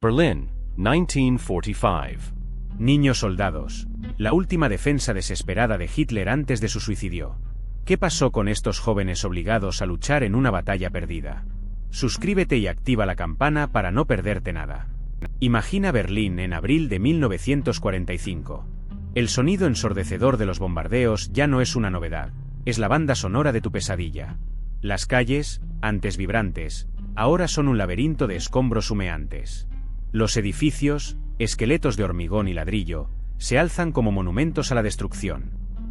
Berlin, 1945. Niños soldados. La última defensa desesperada de Hitler antes de su suicidio. ¿Qué pasó con estos jóvenes obligados a luchar en una batalla perdida? Suscríbete y activa la campana para no perderte nada. Imagina Berlín en abril de 1945. El sonido ensordecedor de los bombardeos ya no es una novedad, es la banda sonora de tu pesadilla. Las calles, antes vibrantes, ahora son un laberinto de escombros humeantes. Los edificios, esqueletos de hormigón y ladrillo, se alzan como monumentos a la destrucción.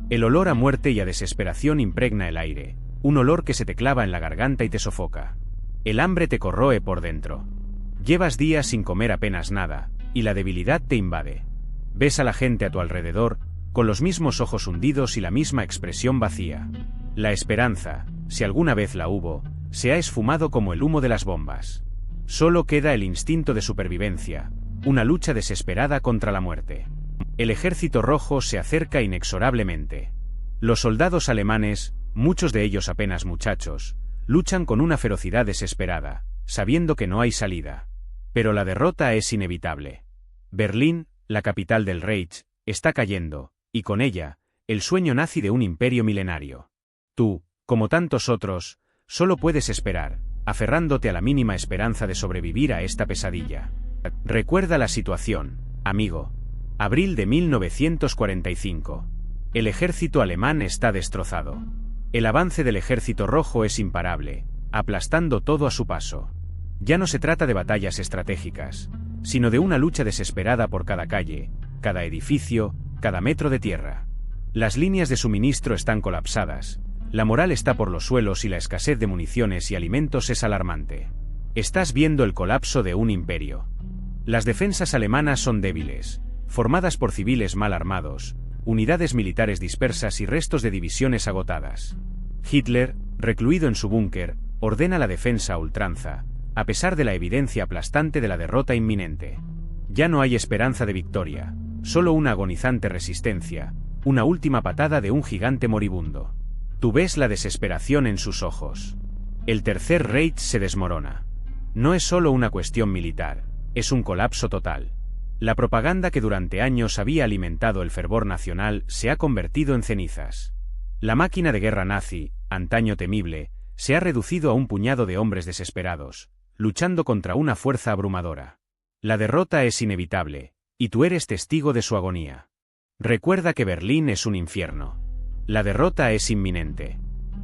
El olor a muerte y a desesperación impregna el aire, un olor que se te clava en la garganta y te sofoca. El hambre te corroe por dentro. Llevas días sin comer apenas nada, y la debilidad te invade. Ves a la gente a tu alrededor, con los mismos ojos hundidos y la misma expresión vacía. La esperanza, si alguna vez la hubo, se ha esfumado como el humo de las bombas. Solo queda el instinto de supervivencia, una lucha desesperada contra la muerte. El ejército rojo se acerca inexorablemente. Los soldados alemanes, muchos de ellos apenas muchachos, luchan con una ferocidad desesperada, sabiendo que no hay salida. Pero la derrota es inevitable. Berlín, la capital del Reich, está cayendo, y con ella, el sueño nazi de un imperio milenario. Tú, como tantos otros, solo puedes esperar, aferrándote a la mínima esperanza de sobrevivir a esta pesadilla. Recuerda la situación, amigo. Abril de 1945. El ejército alemán está destrozado. El avance del ejército rojo es imparable, aplastando todo a su paso. Ya no se trata de batallas estratégicas, sino de una lucha desesperada por cada calle, cada edificio, cada metro de tierra. Las líneas de suministro están colapsadas, la moral está por los suelos y la escasez de municiones y alimentos es alarmante. Estás viendo el colapso de un imperio. Las defensas alemanas son débiles, formadas por civiles mal armados, unidades militares dispersas y restos de divisiones agotadas. Hitler, recluido en su búnker, ordena la defensa a ultranza, a pesar de la evidencia aplastante de la derrota inminente. Ya no hay esperanza de victoria, solo una agonizante resistencia, una última patada de un gigante moribundo. Tú ves la desesperación en sus ojos. El Tercer Reich se desmorona. No es solo una cuestión militar, es un colapso total. La propaganda que durante años había alimentado el fervor nacional se ha convertido en cenizas. La máquina de guerra nazi, antaño temible, se ha reducido a un puñado de hombres desesperados, luchando contra una fuerza abrumadora. La derrota es inevitable, y tú eres testigo de su agonía. Recuerda que Berlín es un infierno. La derrota es inminente.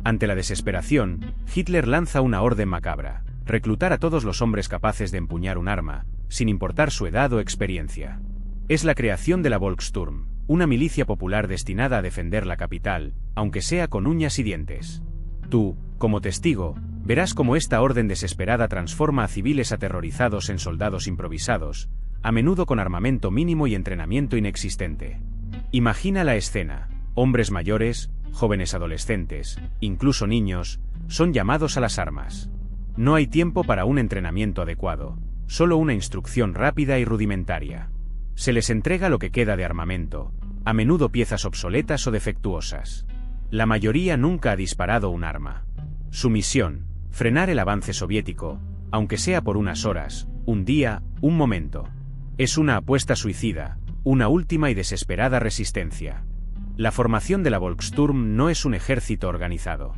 Ante la desesperación, Hitler lanza una orden macabra: reclutar a todos los hombres capaces de empuñar un arma, sin importar su edad o experiencia. Es la creación de la Volkssturm, una milicia popular destinada a defender la capital, aunque sea con uñas y dientes. Tú, como testigo, verás cómo esta orden desesperada transforma a civiles aterrorizados en soldados improvisados, a menudo con armamento mínimo y entrenamiento inexistente. Imagina la escena: hombres mayores, jóvenes adolescentes, incluso niños, son llamados a las armas. No hay tiempo para un entrenamiento adecuado, solo una instrucción rápida y rudimentaria. Se les entrega lo que queda de armamento, a menudo piezas obsoletas o defectuosas. La mayoría nunca ha disparado un arma. Su misión: frenar el avance soviético, aunque sea por unas horas, un día, un momento. Es una apuesta suicida, una última y desesperada resistencia. La formación de la Volkssturm no es un ejército organizado.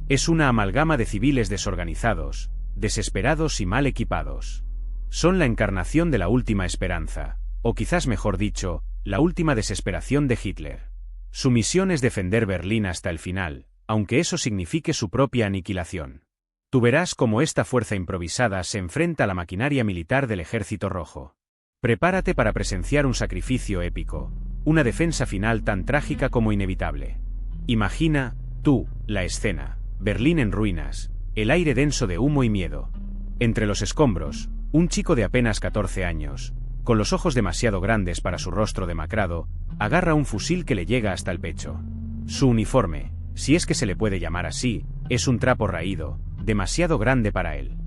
Es una amalgama de civiles desorganizados, desesperados y mal equipados. Son la encarnación de la última esperanza, o quizás mejor dicho, la última desesperación de Hitler. Su misión es defender Berlín hasta el final, aunque eso signifique su propia aniquilación. Tú verás cómo esta fuerza improvisada se enfrenta a la maquinaria militar del Ejército Rojo. Prepárate para presenciar un sacrificio épico, una defensa final tan trágica como inevitable. Imagina, tú, la escena: Berlín en ruinas, el aire denso de humo y miedo. Entre los escombros, un chico de apenas 14 años, con los ojos demasiado grandes para su rostro demacrado, agarra un fusil que le llega hasta el pecho. Su uniforme, si es que se le puede llamar así, es un trapo raído, demasiado grande para él.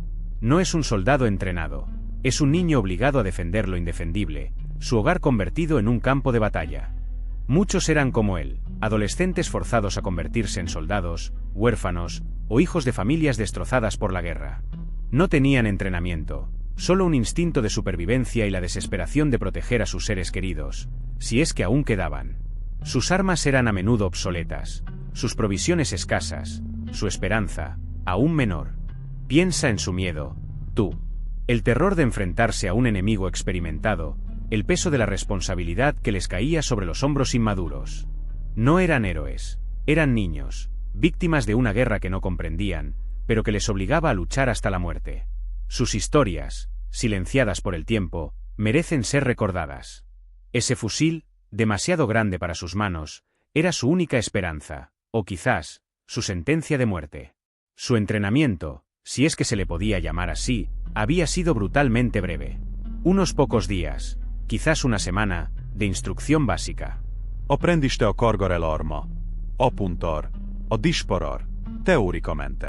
No es un soldado entrenado, es un niño obligado a defender lo indefendible, su hogar convertido en un campo de batalla. Muchos eran como él, adolescentes forzados a convertirse en soldados, huérfanos, o hijos de familias destrozadas por la guerra. No tenían entrenamiento, Solo un instinto de supervivencia y la desesperación de proteger a sus seres queridos, si es que aún quedaban. Sus armas eran a menudo obsoletas, sus provisiones escasas, su esperanza, aún menor. Piensa en su miedo, tú. El terror de enfrentarse a un enemigo experimentado, el peso de la responsabilidad que les caía sobre los hombros inmaduros. No eran héroes, eran niños, víctimas de una guerra que no comprendían, pero que les obligaba a luchar hasta la muerte. Sus historias, silenciadas por el tiempo, merecen ser recordadas. Ese fusil, demasiado grande para sus manos, era su única esperanza, o quizás, su sentencia de muerte. Su entrenamiento, si es que se le podía llamar así, había sido brutalmente breve. Unos pocos días, quizás una semana, de instrucción básica. Aprendiste a cargar el arma, apuntar, a disparar, teóricamente.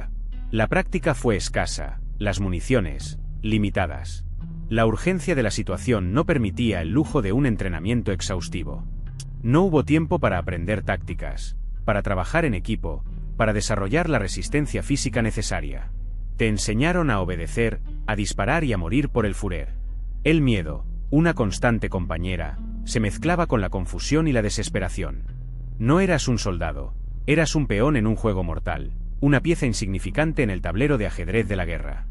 La práctica fue escasa, las municiones, limitadas. La urgencia de la situación no permitía el lujo de un entrenamiento exhaustivo. No hubo tiempo para aprender tácticas, para trabajar en equipo, para desarrollar la resistencia física necesaria. Te enseñaron a obedecer, a disparar y a morir por el furor. El miedo, una constante compañera, se mezclaba con la confusión y la desesperación. No eras un soldado, eras un peón en un juego mortal, una pieza insignificante en el tablero de ajedrez de la guerra.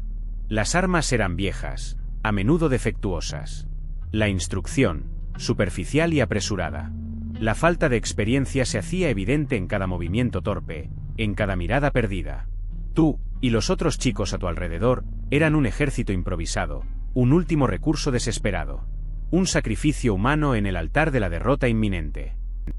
Las armas eran viejas, a menudo defectuosas. La instrucción, superficial y apresurada. La falta de experiencia se hacía evidente en cada movimiento torpe, en cada mirada perdida. Tú, y los otros chicos a tu alrededor, eran un ejército improvisado, un último recurso desesperado. Un sacrificio humano en el altar de la derrota inminente.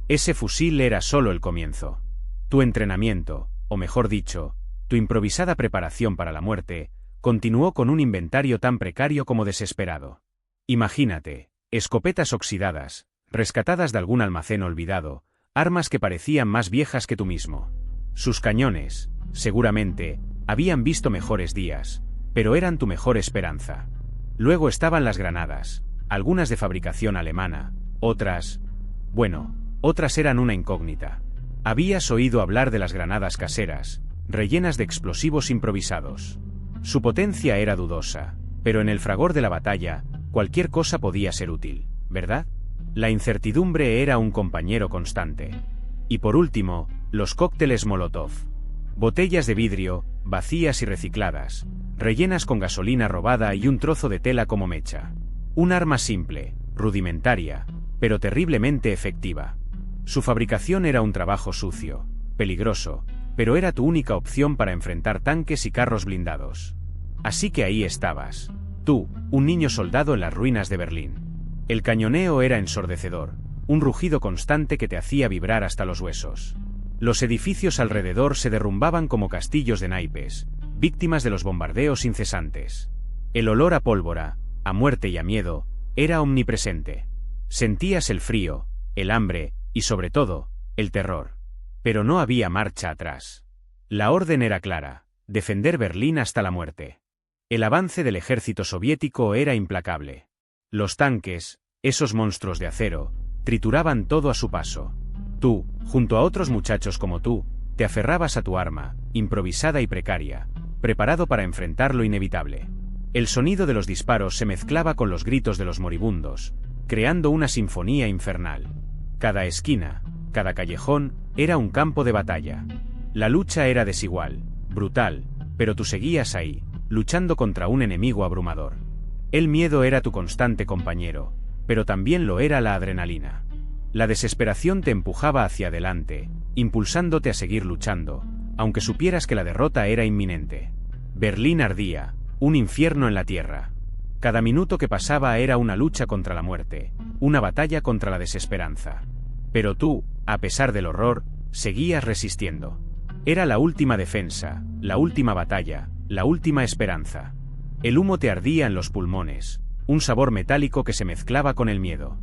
Ese fusil era solo el comienzo. Tu entrenamiento, o mejor dicho, tu improvisada preparación para la muerte, continuó con un inventario tan precario como desesperado. Imagínate, escopetas oxidadas, rescatadas de algún almacén olvidado, armas que parecían más viejas que tú mismo. Sus cañones, seguramente, habían visto mejores días, pero eran tu mejor esperanza. Luego estaban las granadas, algunas de fabricación alemana, otras eran una incógnita. Habías oído hablar de las granadas caseras, rellenas de explosivos improvisados. Su potencia era dudosa, pero en el fragor de la batalla, cualquier cosa podía ser útil, ¿verdad? La incertidumbre era un compañero constante. Y por último, los cócteles Molotov. Botellas de vidrio, vacías y recicladas, rellenas con gasolina robada y un trozo de tela como mecha. Un arma simple, rudimentaria, pero terriblemente efectiva. Su fabricación era un trabajo sucio, peligroso, pero era tu única opción para enfrentar tanques y carros blindados. Así que ahí estabas, tú, un niño soldado en las ruinas de Berlín. El cañoneo era ensordecedor, un rugido constante que te hacía vibrar hasta los huesos. Los edificios alrededor se derrumbaban como castillos de naipes, víctimas de los bombardeos incesantes. El olor a pólvora, a muerte y a miedo, era omnipresente. Sentías el frío, el hambre, y sobre todo, el terror. Pero no había marcha atrás. La orden era clara, defender Berlín hasta la muerte. El avance del ejército soviético era implacable. Los tanques, esos monstruos de acero, trituraban todo a su paso. Tú, junto a otros muchachos como tú, te aferrabas a tu arma, improvisada y precaria, preparado para enfrentar lo inevitable. El sonido de los disparos se mezclaba con los gritos de los moribundos, creando una sinfonía infernal. Cada esquina, cada callejón, era un campo de batalla. La lucha era desigual, brutal, pero tú seguías ahí, luchando contra un enemigo abrumador. El miedo era tu constante compañero, pero también lo era la adrenalina. La desesperación te empujaba hacia adelante, impulsándote a seguir luchando, aunque supieras que la derrota era inminente. Berlín ardía, un infierno en la tierra. Cada minuto que pasaba era una lucha contra la muerte, una batalla contra la desesperanza. Pero tú, a pesar del horror, seguías resistiendo. Era la última defensa, la última batalla, la última esperanza. El humo te ardía en los pulmones, un sabor metálico que se mezclaba con el miedo.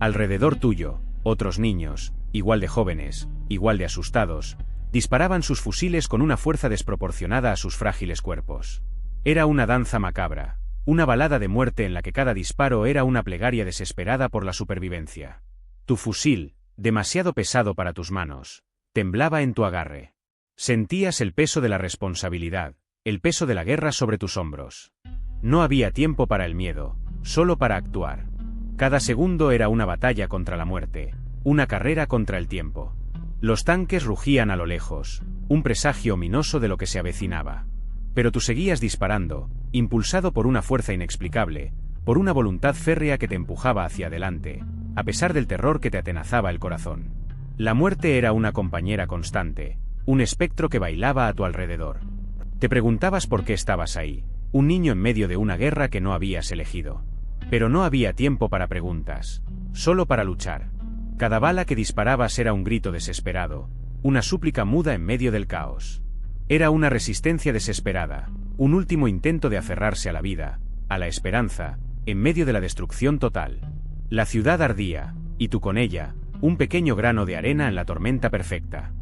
Alrededor tuyo, otros niños, igual de jóvenes, igual de asustados, disparaban sus fusiles con una fuerza desproporcionada a sus frágiles cuerpos. Era una danza macabra, una balada de muerte en la que cada disparo era una plegaria desesperada por la supervivencia. Tu fusil, demasiado pesado para tus manos, temblaba en tu agarre. Sentías el peso de la responsabilidad, el peso de la guerra sobre tus hombros. No había tiempo para el miedo, solo para actuar. Cada segundo era una batalla contra la muerte, una carrera contra el tiempo. Los tanques rugían a lo lejos, un presagio ominoso de lo que se avecinaba. Pero tú seguías disparando, impulsado por una fuerza inexplicable, por una voluntad férrea que te empujaba hacia adelante, a pesar del terror que te atenazaba el corazón. La muerte era una compañera constante, un espectro que bailaba a tu alrededor. Te preguntabas por qué estabas ahí, un niño en medio de una guerra que no habías elegido. Pero no había tiempo para preguntas, solo para luchar. Cada bala que disparabas era un grito desesperado, una súplica muda en medio del caos. Era una resistencia desesperada, un último intento de aferrarse a la vida, a la esperanza, en medio de la destrucción total. La ciudad ardía, y tú con ella, un pequeño grano de arena en la tormenta perfecta.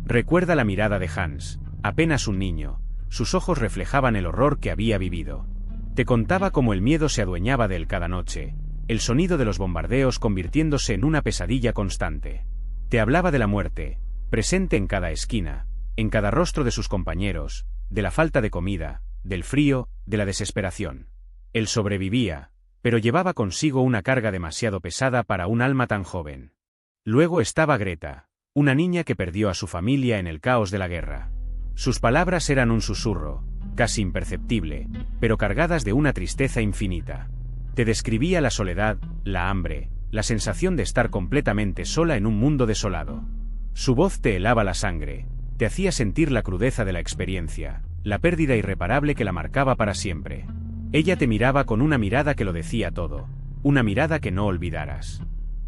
Recuerda la mirada de Hans, apenas un niño, sus ojos reflejaban el horror que había vivido. Te contaba cómo el miedo se adueñaba de él cada noche, el sonido de los bombardeos convirtiéndose en una pesadilla constante. Te hablaba de la muerte, presente en cada esquina, en cada rostro de sus compañeros, de la falta de comida, del frío, de la desesperación. Él sobrevivía, pero llevaba consigo una carga demasiado pesada para un alma tan joven. Luego estaba Greta, una niña que perdió a su familia en el caos de la guerra. Sus palabras eran un susurro, casi imperceptible, pero cargadas de una tristeza infinita. Te describía la soledad, la hambre, la sensación de estar completamente sola en un mundo desolado. Su voz te helaba la sangre, te hacía sentir la crudeza de la experiencia, la pérdida irreparable que la marcaba para siempre. Ella te miraba con una mirada que lo decía todo, una mirada que no olvidaras.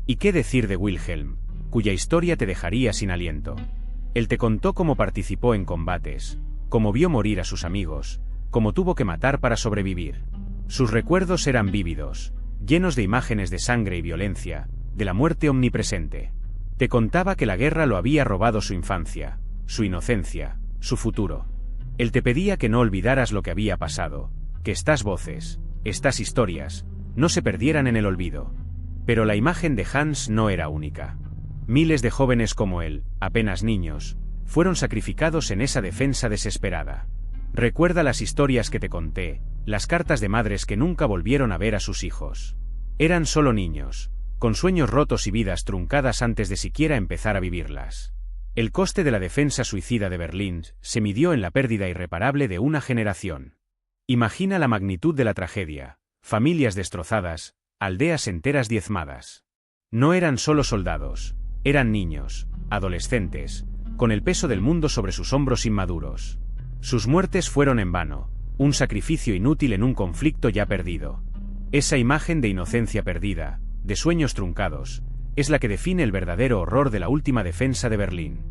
¿Y qué decir de Wilhelm, cuya historia te dejaría sin aliento? Él te contó cómo participó en combates, cómo vio morir a sus amigos, cómo tuvo que matar para sobrevivir. Sus recuerdos eran vívidos, llenos de imágenes de sangre y violencia, de la muerte omnipresente. Te contaba que la guerra lo había robado su infancia, su inocencia, su futuro. Él te pedía que no olvidaras lo que había pasado, que estas voces, estas historias, no se perdieran en el olvido. Pero la imagen de Hans no era única. Miles de jóvenes como él, apenas niños, fueron sacrificados en esa defensa desesperada. Recuerda las historias que te conté, las cartas de madres que nunca volvieron a ver a sus hijos. Eran solo niños, con sueños rotos y vidas truncadas antes de siquiera empezar a vivirlas. El coste de la defensa suicida de Berlín se midió en la pérdida irreparable de una generación. Imagina la magnitud de la tragedia, familias destrozadas, aldeas enteras diezmadas. No eran solo soldados, eran niños, adolescentes, con el peso del mundo sobre sus hombros inmaduros. Sus muertes fueron en vano, un sacrificio inútil en un conflicto ya perdido. Esa imagen de inocencia perdida, de sueños truncados, es la que define el verdadero horror de la última defensa de Berlín.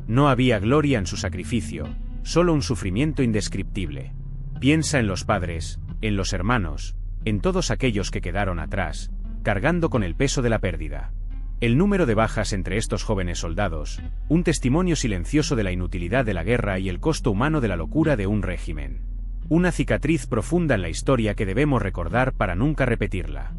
No había gloria en su sacrificio, solo un sufrimiento indescriptible. Piensa en los padres, en los hermanos, en todos aquellos que quedaron atrás, cargando con el peso de la pérdida. El número de bajas entre estos jóvenes soldados, un testimonio silencioso de la inutilidad de la guerra y el costo humano de la locura de un régimen. Una cicatriz profunda en la historia que debemos recordar para nunca repetirla.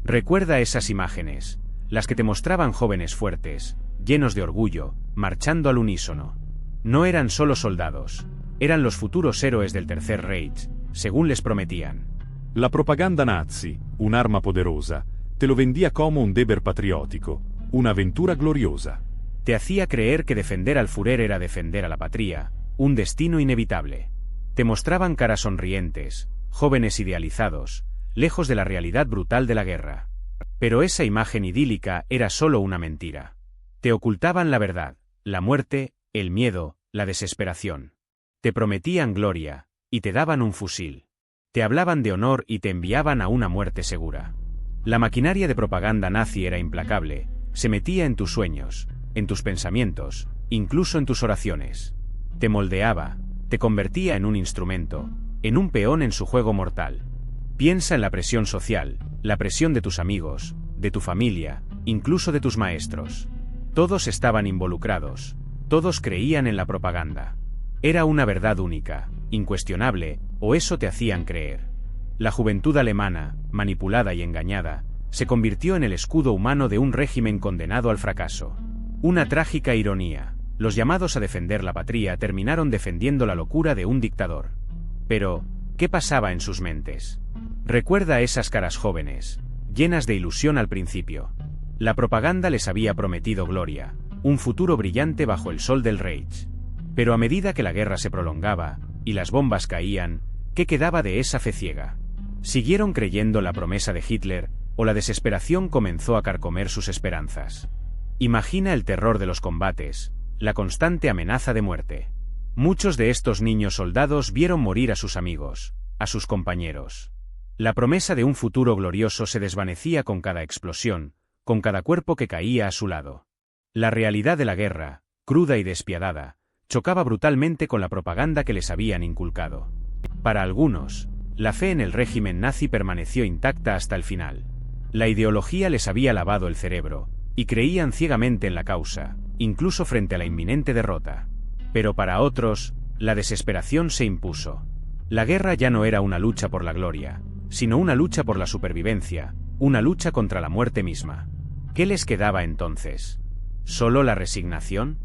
Recuerda esas imágenes, las que te mostraban jóvenes fuertes, llenos de orgullo, marchando al unísono. No eran solo soldados, eran los futuros héroes del Tercer Reich, según les prometían. La propaganda nazi, un'arma poderosa, te lo vendía como un deber patriótico, una aventura gloriosa. Te hacía creer que defender al Führer era defender a la patria, un destino inevitable. Te mostraban caras sonrientes, jóvenes idealizados, lejos de la realidad brutal de la guerra. Pero esa imagen idílica era solo una mentira. Te ocultaban la verdad, la muerte, el miedo, la desesperación. Te prometían gloria, y te daban un fusil. Te hablaban de honor y te enviaban a una muerte segura. La maquinaria de propaganda nazi era implacable, se metía en tus sueños, en tus pensamientos, incluso en tus oraciones. Te moldeaba, te convertía en un instrumento, en un peón en su juego mortal. Piensa en la presión social, la presión de tus amigos, de tu familia, incluso de tus maestros. Todos estaban involucrados, todos creían en la propaganda. Era una verdad única, incuestionable, o eso te hacían creer. La juventud alemana, manipulada y engañada, se convirtió en el escudo humano de un régimen condenado al fracaso. Una trágica ironía, los llamados a defender la patria terminaron defendiendo la locura de un dictador. Pero, ¿Qué pasaba en sus mentes? Recuerda esas caras jóvenes, llenas de ilusión al principio. La propaganda les había prometido gloria, un futuro brillante bajo el sol del Reich. Pero a medida que la guerra se prolongaba, y las bombas caían, ¿qué quedaba de esa fe ciega? ¿Siguieron creyendo la promesa de Hitler, o la desesperación comenzó a carcomer sus esperanzas? Imagina el terror de los combates, la constante amenaza de muerte. Muchos de estos niños soldados vieron morir a sus amigos, a sus compañeros. La promesa de un futuro glorioso se desvanecía con cada explosión, con cada cuerpo que caía a su lado. La realidad de la guerra, cruda y despiadada, chocaba brutalmente con la propaganda que les habían inculcado. Para algunos, la fe en el régimen nazi permaneció intacta hasta el final. La ideología les había lavado el cerebro, y creían ciegamente en la causa, incluso frente a la inminente derrota. Pero para otros, la desesperación se impuso. La guerra ya no era una lucha por la gloria, sino una lucha por la supervivencia, una lucha contra la muerte misma. ¿Qué les quedaba entonces? ¿Solo la resignación?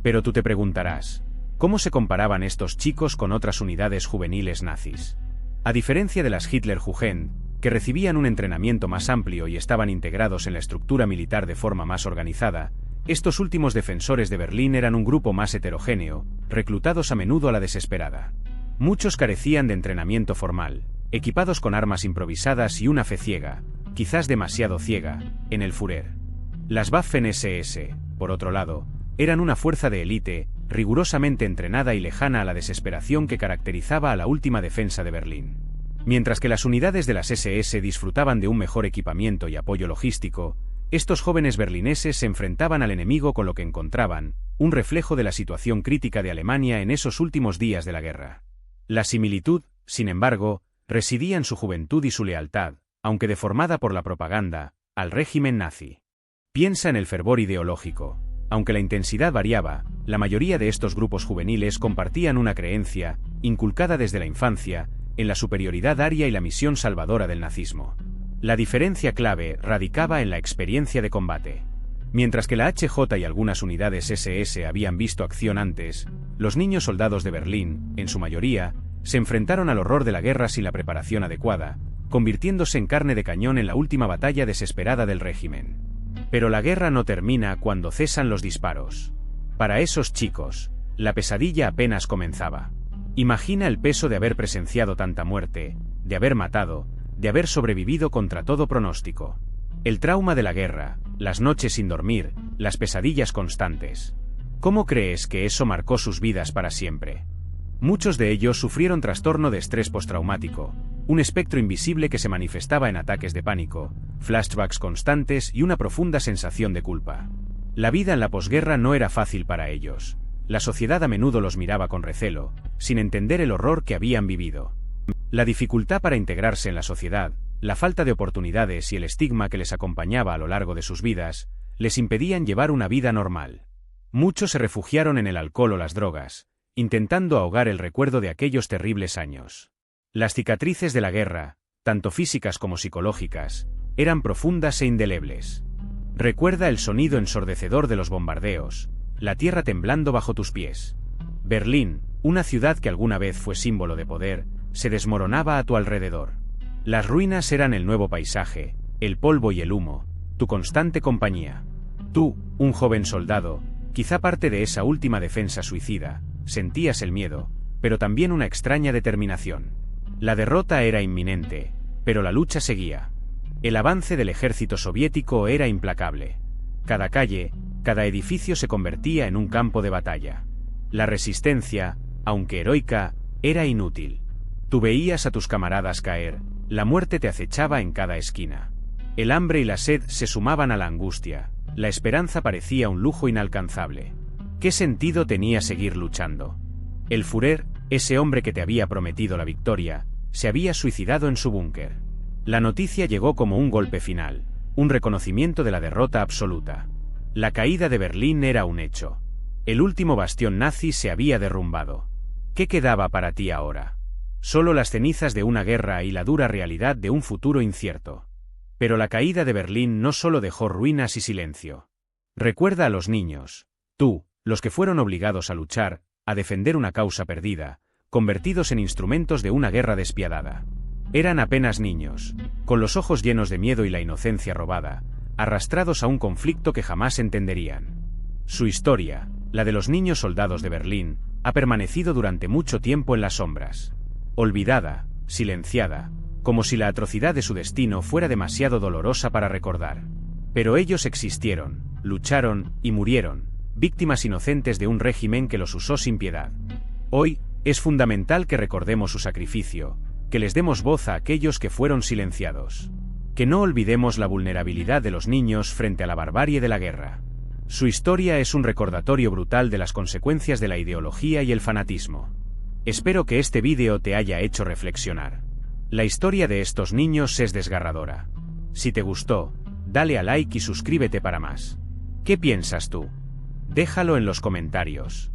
Pero tú te preguntarás, ¿cómo se comparaban estos chicos con otras unidades juveniles nazis? A diferencia de las Hitlerjugend, que recibían un entrenamiento más amplio y estaban integrados en la estructura militar de forma más organizada, estos últimos defensores de Berlín eran un grupo más heterogéneo, reclutados a menudo a la desesperada. Muchos carecían de entrenamiento formal, equipados con armas improvisadas y una fe ciega, quizás demasiado ciega, en el Führer. Las Waffen-SS, por otro lado, eran una fuerza de élite, rigurosamente entrenada y lejana a la desesperación que caracterizaba a la última defensa de Berlín. Mientras que las unidades de las SS disfrutaban de un mejor equipamiento y apoyo logístico, estos jóvenes berlineses se enfrentaban al enemigo con lo que encontraban, un reflejo de la situación crítica de Alemania en esos últimos días de la guerra. La similitud, sin embargo, residía en su juventud y su lealtad, aunque deformada por la propaganda, al régimen nazi. Piensa en el fervor ideológico. Aunque la intensidad variaba, la mayoría de estos grupos juveniles compartían una creencia, inculcada desde la infancia, en la superioridad aria y la misión salvadora del nazismo. La diferencia clave radicaba en la experiencia de combate. Mientras que la HJ y algunas unidades SS habían visto acción antes, los niños soldados de Berlín, en su mayoría, se enfrentaron al horror de la guerra sin la preparación adecuada, convirtiéndose en carne de cañón en la última batalla desesperada del régimen. Pero la guerra no termina cuando cesan los disparos. Para esos chicos, la pesadilla apenas comenzaba. Imagina el peso de haber presenciado tanta muerte, de haber matado, de haber sobrevivido contra todo pronóstico. El trauma de la guerra, las noches sin dormir, las pesadillas constantes. ¿Cómo crees que eso marcó sus vidas para siempre? Muchos de ellos sufrieron trastorno de estrés postraumático, un espectro invisible que se manifestaba en ataques de pánico, flashbacks constantes y una profunda sensación de culpa. La vida en la posguerra no era fácil para ellos. La sociedad a menudo los miraba con recelo, sin entender el horror que habían vivido. La dificultad para integrarse en la sociedad, la falta de oportunidades y el estigma que les acompañaba a lo largo de sus vidas, les impedían llevar una vida normal. Muchos se refugiaron en el alcohol o las drogas, intentando ahogar el recuerdo de aquellos terribles años. Las cicatrices de la guerra, tanto físicas como psicológicas, eran profundas e indelebles. Recuerda el sonido ensordecedor de los bombardeos, la tierra temblando bajo tus pies. Berlín, una ciudad que alguna vez fue símbolo de poder, se desmoronaba a tu alrededor. Las ruinas eran el nuevo paisaje, el polvo y el humo, tu constante compañía. Tú, un joven soldado, quizá parte de esa última defensa suicida, sentías el miedo, pero también una extraña determinación. La derrota era inminente, pero la lucha seguía. El avance del ejército soviético era implacable. Cada calle, cada edificio se convertía en un campo de batalla. La resistencia, aunque heroica, era inútil. Tú veías a tus camaradas caer, la muerte te acechaba en cada esquina. El hambre y la sed se sumaban a la angustia, la esperanza parecía un lujo inalcanzable. ¿Qué sentido tenía seguir luchando? El Führer, ese hombre que te había prometido la victoria, se había suicidado en su búnker. La noticia llegó como un golpe final, un reconocimiento de la derrota absoluta. La caída de Berlín era un hecho. El último bastión nazi se había derrumbado. ¿Qué quedaba para ti ahora? Solo las cenizas de una guerra y la dura realidad de un futuro incierto. Pero la caída de Berlín no solo dejó ruinas y silencio. Recuerda a los niños, tú, los que fueron obligados a luchar, a defender una causa perdida, convertidos en instrumentos de una guerra despiadada. Eran apenas niños, con los ojos llenos de miedo y la inocencia robada, arrastrados a un conflicto que jamás entenderían. Su historia, la de los niños soldados de Berlín, ha permanecido durante mucho tiempo en las sombras. Olvidada, silenciada, como si la atrocidad de su destino fuera demasiado dolorosa para recordar. Pero ellos existieron, lucharon y murieron, víctimas inocentes de un régimen que los usó sin piedad. Hoy, es fundamental que recordemos su sacrificio, que les demos voz a aquellos que fueron silenciados. Que no olvidemos la vulnerabilidad de los niños frente a la barbarie de la guerra. Su historia es un recordatorio brutal de las consecuencias de la ideología y el fanatismo. Espero que este vídeo te haya hecho reflexionar. La historia de estos niños es desgarradora. Si te gustó, dale a like y suscríbete para más. ¿Qué piensas tú? Déjalo en los comentarios.